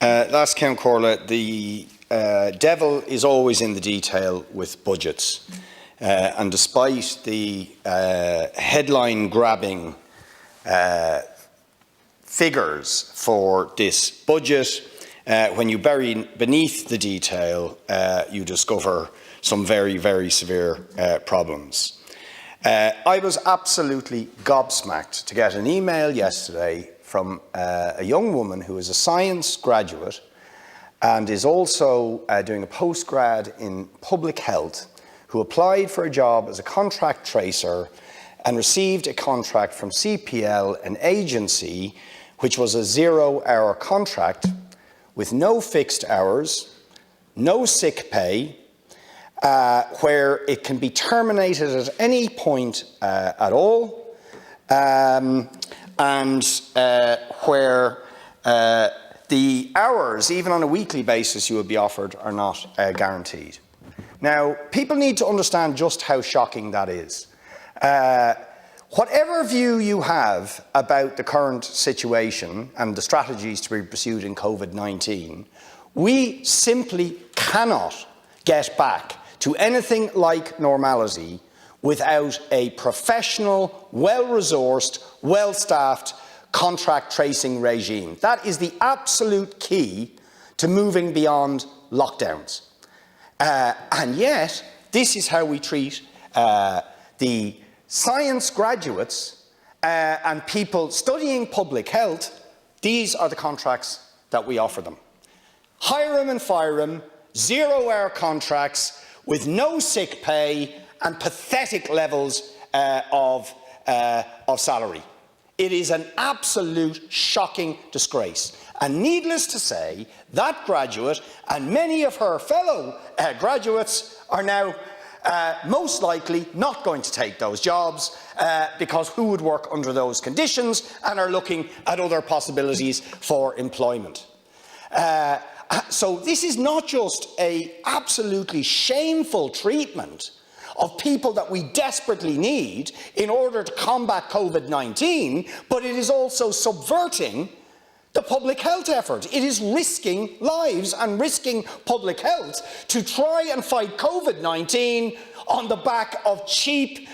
Last count, Corla, the devil is always in the detail with budgets. And despite the headline-grabbing figures for this budget, when you bury beneath the detail, you discover some very, very severe problems. I was absolutely gobsmacked to get an email yesterday from a young woman who is a science graduate and is also doing a postgrad in public health, who applied for a job as a contract tracer and received a contract from CPL, an agency which was a 0-hour contract with no fixed hours, no sick pay, where it can be terminated at any point at all, and where the hours, even on a weekly basis, you would be offered are not guaranteed. Now, people need to understand just how shocking that is. Whatever view you have about the current situation and the strategies to be pursued in COVID-19, we simply cannot get back to anything like normality without a professional, well-resourced, well-staffed contract tracing regime. That is the absolute key to moving beyond lockdowns. And yet, this is how we treat the science graduates and people studying public health. These are the contracts that we offer them. Hire them and fire them, 0-hour contracts with no sick pay and pathetic levels of salary. It is an absolute shocking disgrace. And needless to say, that graduate and many of her fellow graduates are now most likely not going to take those jobs because who would work under those conditions, and are looking at other possibilities for employment. So this is not just an absolutely shameful treatment of people that we desperately need in order to combat COVID-19, but it is also subverting the public health effort. It is risking lives and risking public health to try and fight COVID-19 on the back of cheap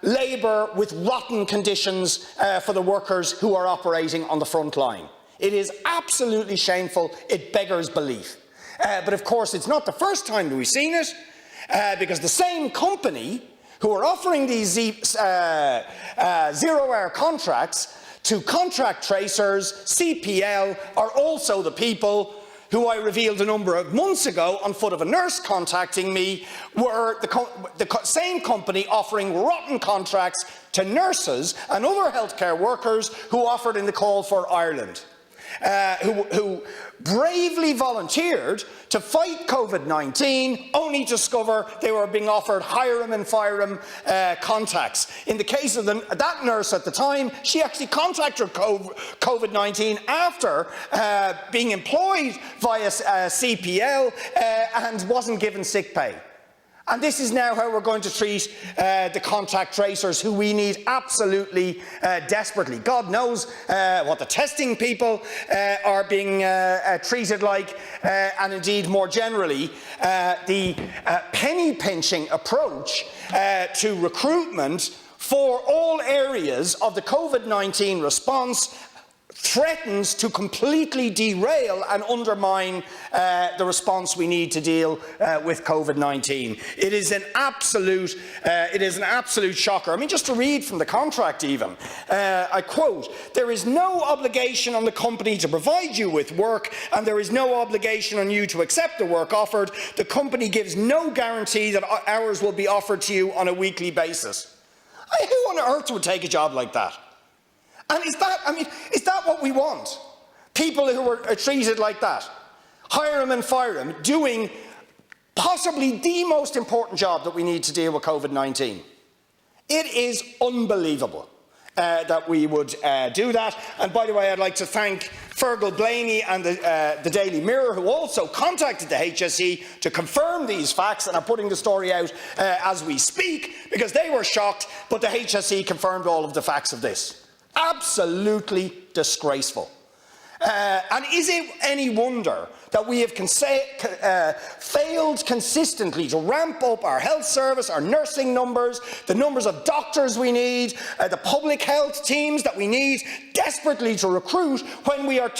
labour with rotten conditions for the workers who are operating on the front line. It is absolutely shameful. It beggars belief. But of course, it's not the first time that we've seen it, because the same company who are offering these 0-hour contracts to contract tracers, CPL, are also the people who I revealed a number of months ago on foot of a nurse contacting me, were the same company offering rotten contracts to nurses and other healthcare workers who offered in the Call for Ireland, who bravely volunteered to fight COVID-19, only to discover they were being offered hire them and fire them contacts. In the case of that nurse at the time, she actually contracted COVID-19 after being employed via CPL and wasn't given sick pay. And this is now how we're going to treat the contact tracers, who we need absolutely desperately. God knows what the testing people are being treated like, and indeed more generally the penny-pinching approach to recruitment for all areas of the COVID-19 response threatens to completely derail and undermine the response we need to deal with COVID-19. It is an absolute shocker. I mean, just to read from the contract even, I quote, "There is no obligation on the company to provide you with work, and there is no obligation on you to accept the work offered. The company gives no guarantee that hours will be offered to you on a weekly basis." Who on earth would take a job like that? And is that what we want? People who are treated like that? Hire them and fire them, doing possibly the most important job that we need to deal with COVID-19. It is unbelievable that we would do that. And by the way, I'd like to thank Fergal Blaney and the Daily Mirror, who also contacted the HSE to confirm these facts and are putting the story out as we speak, because they were shocked, but the HSE confirmed all of the facts of this. Absolutely disgraceful. And is it any wonder that we have failed consistently to ramp up our health service, our nursing numbers, the numbers of doctors we need, the public health teams that we need desperately to recruit when we are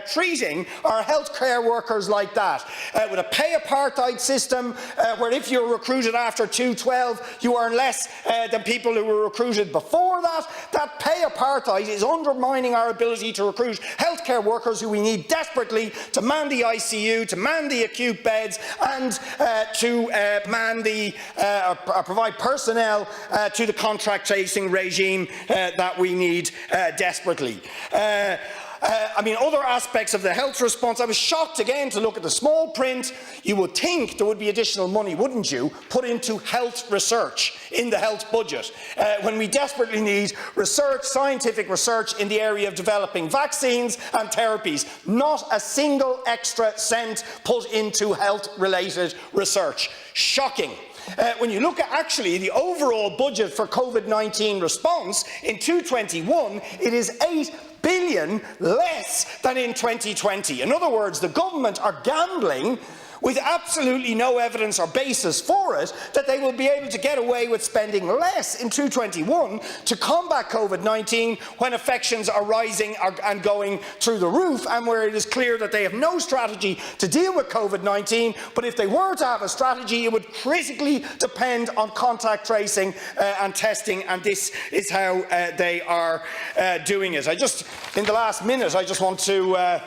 treating our healthcare workers like that, with a pay apartheid system where if you're recruited after 212 you earn less than people who were recruited before that. That pay apartheid is undermining our ability to recruit healthcare workers who we need desperately to man the ICU, to man the acute beds, and to provide personnel to the contract tracing regime that we need desperately. I mean, other aspects of the health response, I was shocked again to look at the small print. You would think there would be additional money, wouldn't you, put into health research in the health budget, when we desperately need research, scientific research in the area of developing vaccines and therapies. Not a single extra cent put into health-related research. Shocking. When you look at actually the overall budget for COVID-19 response in 2021, it is $8 billion less than in 2020. In other words, the government are gambling with absolutely no evidence or basis for it that they will be able to get away with spending less in 2021 to combat COVID-19 when infections are rising and going through the roof, and where it is clear that they have no strategy to deal with COVID-19. But if they were to have a strategy, it would critically depend on contact tracing and testing, and this is how they are doing it. In the last minute, I just want to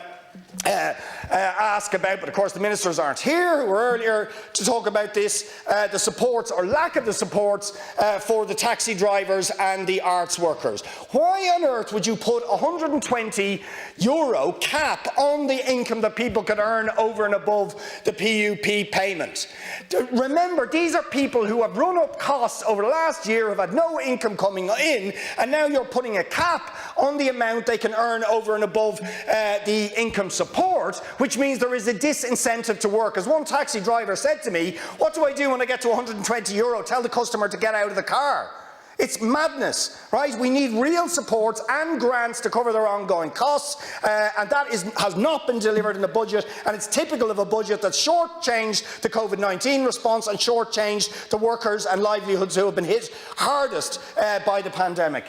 ask about, but of course the ministers aren't here, who were earlier to talk about this, the supports or lack of the supports for the taxi drivers and the arts workers. Why on earth would you put €120 cap on the income that people could earn over and above the PUP payment? Remember, these are people who have run up costs over the last year, have had no income coming in, and now you're putting a cap on the amount they can earn over and above the income support, which means there is a disincentive to work. As one taxi driver said to me, "What do I do when I get to €120? Tell the customer to get out of the car." It's madness, right? We need real supports and grants to cover their ongoing costs, and that has not been delivered in the budget, and it's typical of a budget that's short-changed the COVID-19 response and short-changed the workers and livelihoods who have been hit hardest by the pandemic.